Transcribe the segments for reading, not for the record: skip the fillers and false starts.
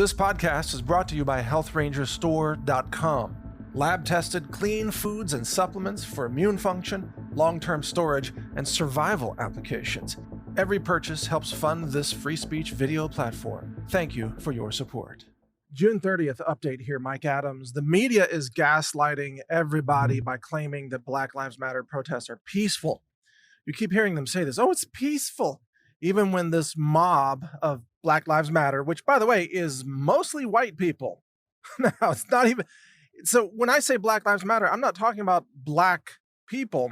This podcast is brought to you by HealthRangerStore.com. Lab-tested clean foods and supplements for immune function, long-term storage, and survival applications. Every purchase helps fund this free speech video platform. Thank you for your support. June 30th update here, Mike Adams. The media is gaslighting everybody by claiming that Black Lives Matter protests are peaceful. You keep hearing them say this, oh, it's peaceful. Even when this mob of Black Lives Matter, which, by the way, is mostly white people. Now, it's not even... So when I say Black Lives Matter, I'm not talking about black people.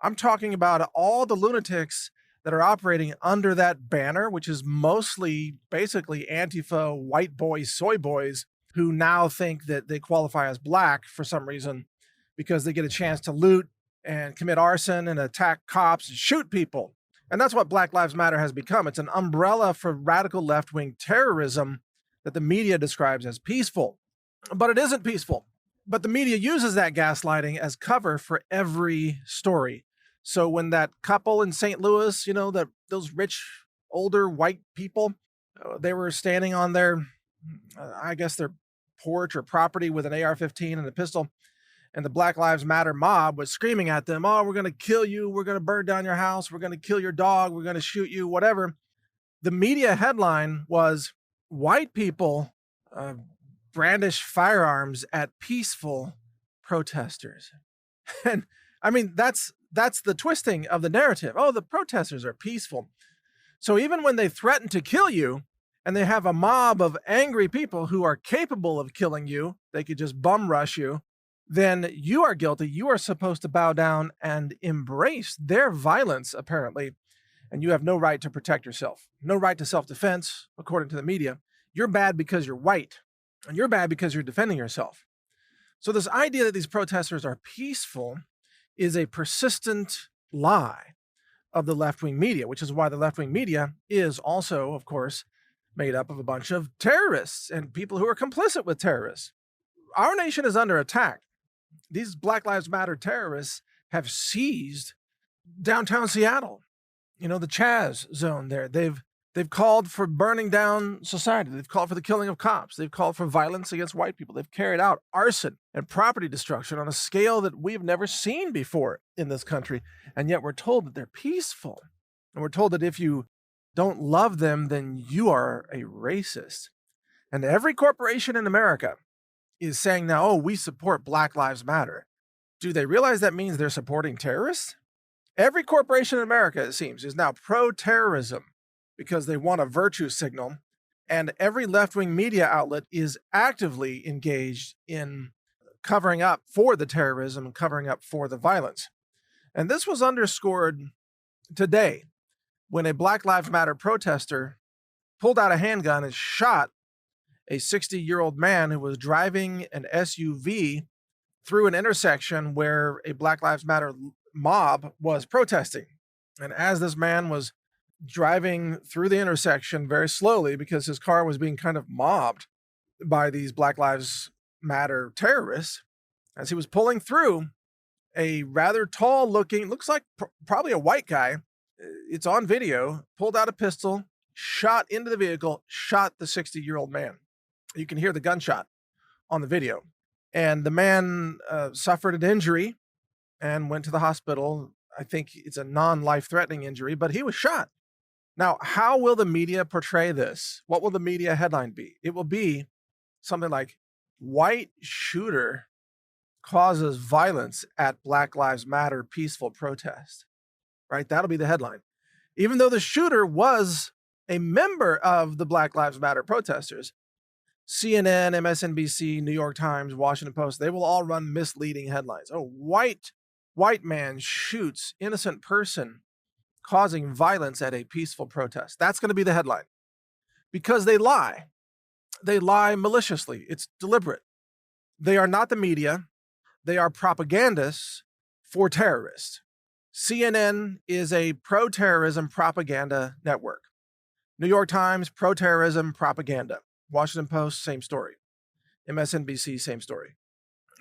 I'm talking about all the lunatics that are operating under that banner, which is mostly basically Antifa, white boys, soy boys, who now think that they qualify as black for some reason because they get a chance to loot and commit arson and attack cops and shoot people. And that's what Black Lives Matter has become. It's an umbrella for radical left-wing terrorism that the media describes as peaceful. But it isn't peaceful. But the media uses that gaslighting as cover for every story. So when that couple in St. Louis, those rich, older white people, they were standing on their porch or property with an AR-15 and a pistol, and the Black Lives Matter mob was screaming at them, oh, we're going to kill you, we're going to burn down your house, we're going to kill your dog, we're going to shoot you, whatever. The media headline was, white people brandish firearms at peaceful protesters. And I mean, that's the twisting of the narrative. Oh, the protesters are peaceful. So even when they threaten to kill you and they have a mob of angry people who are capable of killing you, they could just bum rush you, then you are guilty. You are supposed to bow down and embrace their violence, apparently, and you have no right to protect yourself. No right to self-defense, according to the media. You're bad because you're white, and you're bad because you're defending yourself. So this idea that these protesters are peaceful is a persistent lie of the left-wing media, which is why the left-wing media is also, of course, made up of a bunch of terrorists and people who are complicit with terrorists. Our nation is under attack. These Black Lives Matter terrorists have seized downtown Seattle, the Chaz zone there. They've called for burning down society. They've called for the killing of cops. They've called for violence against white people. They've carried out arson and property destruction on a scale that we've never seen before in this country. And yet we're told that they're peaceful. And we're told that if you don't love them, then you are a racist. And every corporation in America is saying now, oh, we support Black Lives Matter. Do they realize that means they're supporting terrorists? Every corporation in America, it seems, is now pro-terrorism because they want a virtue signal. And every left-wing media outlet is actively engaged in covering up for the terrorism and covering up for the violence. And this was underscored today when a Black Lives Matter protester pulled out a handgun and shot a 60-year-old man who was driving an SUV through an intersection where a Black Lives Matter mob was protesting. And as this man was driving through the intersection very slowly because his car was being kind of mobbed by these Black Lives Matter terrorists, as he was pulling through, a rather tall-looking, looks like probably a white guy, it's on video, pulled out a pistol, shot into the vehicle, shot the 60-year-old man. You can hear the gunshot on the video. And the man suffered an injury and went to the hospital. I think it's a non-life-threatening injury, but he was shot. Now, how will the media portray this? What will the media headline be? It will be something like, white shooter causes violence at Black Lives Matter peaceful protest, right? That'll be the headline. Even though the shooter was a member of the Black Lives Matter protesters, CNN, MSNBC, New York Times, Washington Post, they will all run misleading headlines. Oh, white man shoots innocent person causing violence at a peaceful protest. That's going to be the headline because they lie. They lie maliciously. It's deliberate. They are not the media. They are propagandists for terrorists. CNN is a pro-terrorism propaganda network. New York Times, pro-terrorism propaganda. Washington Post, same story. MSNBC, same story.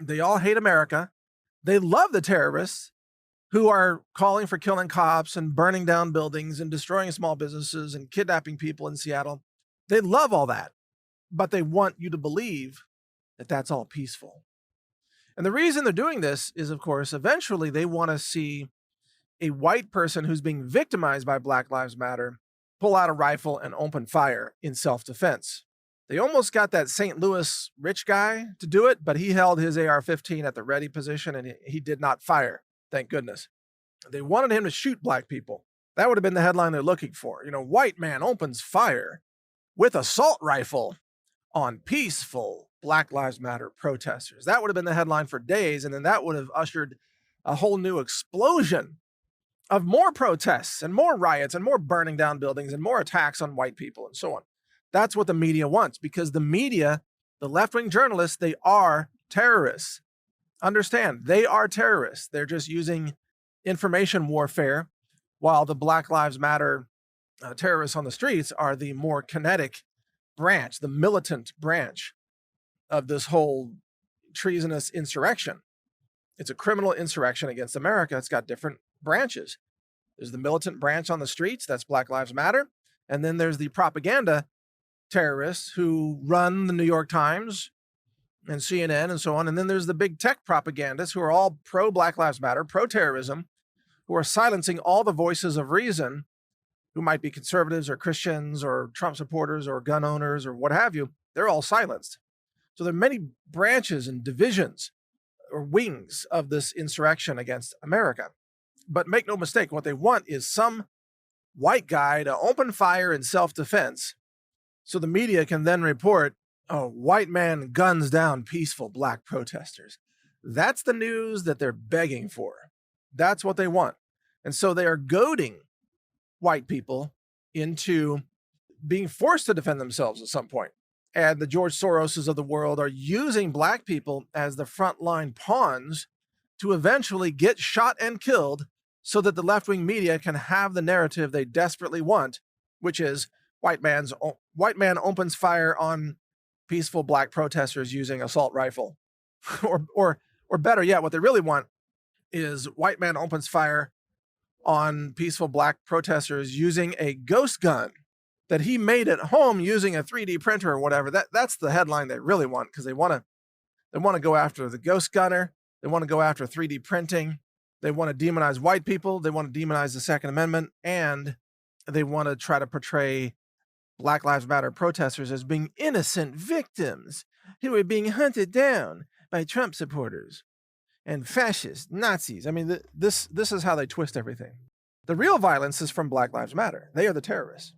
They all hate America. They love the terrorists who are calling for killing cops and burning down buildings and destroying small businesses and kidnapping people in Seattle. They love all that. but they want you to believe that that's all peaceful. And the reason they're doing this is, of course, eventually they want to see a white person who's being victimized by Black Lives Matter pull out a rifle and open fire in self-defense. They almost got that St. Louis rich guy to do it, but he held his AR-15 at the ready position and he did not fire, thank goodness. They wanted him to shoot black people. That would have been the headline they're looking for. White man opens fire with assault rifle on peaceful Black Lives Matter protesters. That would have been the headline for days, and then that would have ushered a whole new explosion of more protests and more riots and more burning down buildings and more attacks on white people and so on. That's what the media wants, because the media, the left-wing journalists, they are terrorists. Understand, they are terrorists. They're just using information warfare, while the Black Lives Matter terrorists on the streets are the more kinetic branch, the militant branch of this whole treasonous insurrection. It's a criminal insurrection against America. It's got different branches. There's the militant branch on the streets, that's Black Lives Matter. And then there's the propaganda terrorists who run the New York Times and CNN and so on. And then there's the big tech propagandists who are all pro-Black Lives Matter, pro-terrorism, who are silencing all the voices of reason, who might be conservatives or Christians or Trump supporters or gun owners or what have you. They're all silenced. So there are many branches and divisions or wings of this insurrection against America. But make no mistake, what they want is some white guy to open fire in self-defense so the media can then report, oh, white man guns down peaceful black protesters. That's the news that they're begging for. That's what they want. And so they are goading white people into being forced to defend themselves at some point. And the George Soroses of the world are using black people as the frontline pawns to eventually get shot and killed so that the left-wing media can have the narrative they desperately want, which is white man opens fire on peaceful black protesters using assault rifle. or better yet, what they really want is white man opens fire on peaceful black protesters using a ghost gun that he made at home using a 3D printer or whatever. That's the headline they really want, because they want to go after the ghost gunner. They want to go after 3D printing. They want to demonize white people. They want to demonize the Second Amendment. And they want to try to portray Black Lives Matter protesters as being innocent victims who are being hunted down by Trump supporters and fascists, Nazis. I mean, this is how they twist everything. The real violence is from Black Lives Matter. They are the terrorists.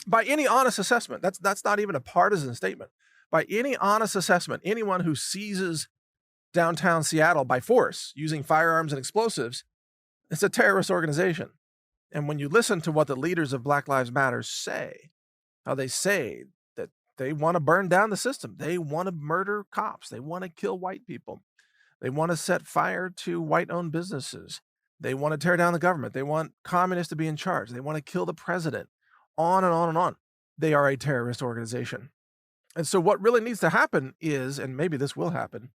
By any honest assessment, that's not even a partisan statement. By any honest assessment, anyone who seizes downtown Seattle by force using firearms and explosives, it's a terrorist organization. And when you listen to what the leaders of Black Lives Matter say, how they say that they want to burn down the system, they want to murder cops, they want to kill white people, they want to set fire to white-owned businesses, they want to tear down the government, they want communists to be in charge, they want to kill the president, on and on and on. They are a terrorist organization. And so what really needs to happen is, and maybe this will happen,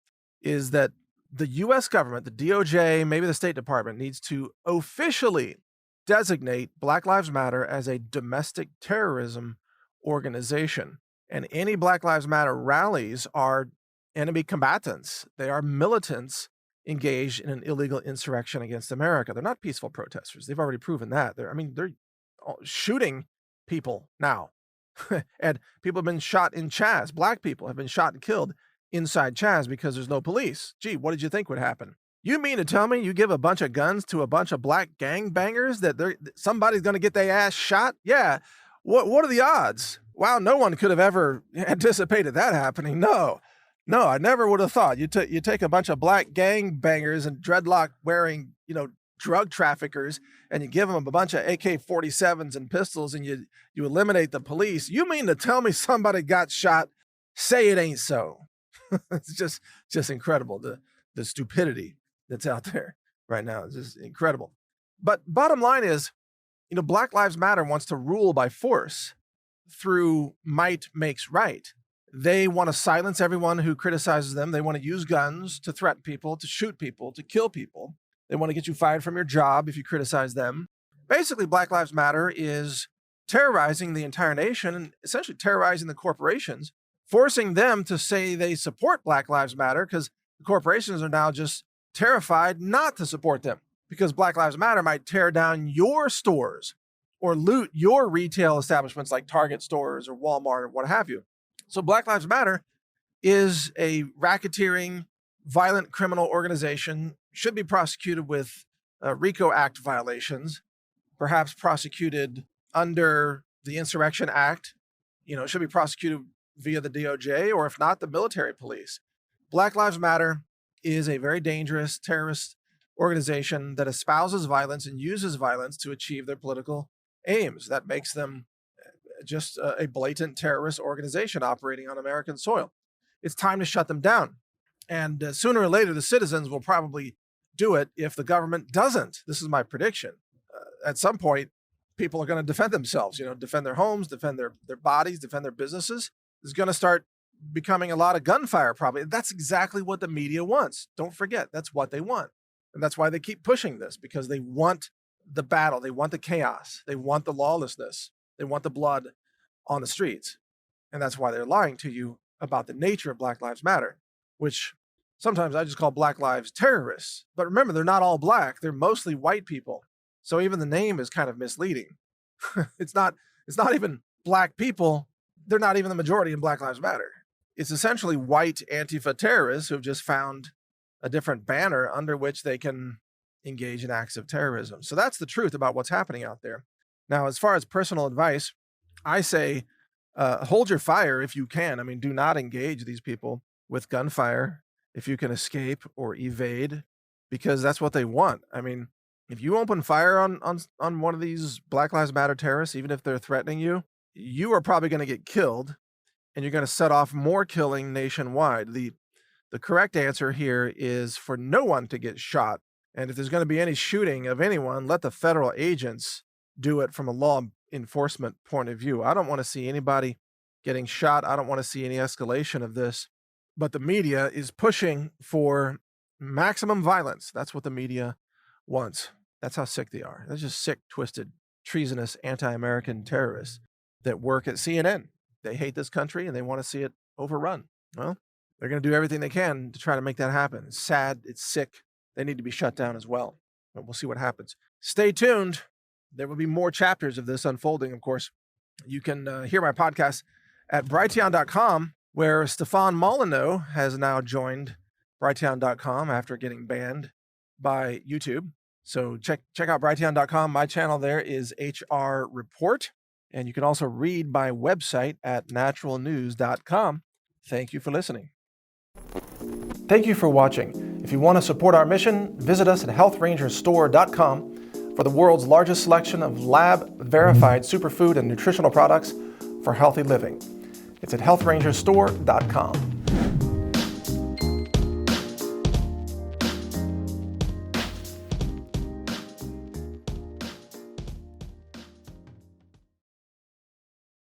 is that the US government, the DOJ, maybe the State Department, needs to officially designate Black Lives Matter as a domestic terrorism organization. And any Black Lives Matter rallies are enemy combatants. They are militants engaged in an illegal insurrection against America. They're not peaceful protesters. They've already proven that. They're shooting people now. And people have been shot in Chaz. Black people have been shot and killed inside Chaz because there's no police. Gee, what did you think would happen? You mean to tell me you give a bunch of guns to a bunch of black gangbangers that somebody's going to get their ass shot? Yeah. What are the odds? Wow, no one could have ever anticipated that happening. No, I never would have thought. You take a bunch of black gangbangers and dreadlock wearing, drug traffickers, and you give them a bunch of AK-47s and pistols, and you eliminate the police. You mean to tell me somebody got shot? Say it ain't so. It's just incredible, the stupidity that's out there right now. It's just incredible. But bottom line is, Black Lives Matter wants to rule by force through might makes right. They want to silence everyone who criticizes them. They want to use guns to threaten people, to shoot people, to kill people. They want to get you fired from your job if you criticize them. Basically, Black Lives Matter is terrorizing the entire nation and essentially terrorizing the corporations forcing them to say they support Black Lives Matter because the corporations are now just terrified not to support them because Black Lives Matter might tear down your stores or loot your retail establishments like Target stores or Walmart or what have you. So Black Lives Matter is a racketeering, violent criminal organization, should be prosecuted with RICO Act violations, perhaps prosecuted under the Insurrection Act. It should be prosecuted via the DOJ, or if not, the military police. Black Lives Matter is a very dangerous terrorist organization that espouses violence and uses violence to achieve their political aims. That makes them just a blatant terrorist organization operating on American soil. It's time to shut them down. And sooner or later, the citizens will probably do it if the government doesn't. This is my prediction. At some point, people are going to defend themselves, defend their homes, defend their bodies, defend their businesses. There's going to start becoming a lot of gunfire probably. That's exactly what the media wants. Don't forget, that's what they want. And that's why they keep pushing this, because they want the battle. They want the chaos. They want the lawlessness. They want the blood on the streets. And that's why they're lying to you about the nature of Black Lives Matter, which sometimes I just call Black Lives terrorists. But remember, they're not all black. They're mostly white people. So even the name is kind of misleading. It's not even black people. They're not even the majority in Black Lives Matter. It's essentially white Antifa terrorists who've just found a different banner under which they can engage in acts of terrorism. So that's the truth about what's happening out there. Now, as far as personal advice, I say hold your fire if you can. I mean, do not engage these people with gunfire if you can escape or evade, because that's what they want. I mean, if you open fire on one of these Black Lives Matter terrorists, even if they're threatening you, you are probably going to get killed, and you're going to set off more killing nationwide. The correct answer here is for no one to get shot. And if there's going to be any shooting of anyone, let the federal agents do it from a law enforcement point of view. I don't want to see anybody getting shot. I don't want to see any escalation of this. But the media is pushing for maximum violence. That's what the media wants. That's how sick they are. They're just sick, twisted, treasonous, anti-American terrorists that work at CNN. They hate this country and they want to see it overrun. Well, they're going to do everything they can to try to make that happen. It's sad. It's sick. They need to be shut down as well. But we'll see what happens. Stay tuned. There will be more chapters of this unfolding, of course. You can hear my podcast at Brighteon.com, where Stefan Molyneux has now joined Brighteon.com after getting banned by YouTube. So check out Brighteon.com. My channel there is HR Report. And you can also read my website at NaturalNews.com. Thank you for listening. Thank you for watching. If you want to support our mission, visit us at HealthRangerStore.com for the world's largest selection of lab-verified superfood and nutritional products for healthy living. It's at HealthRangerStore.com.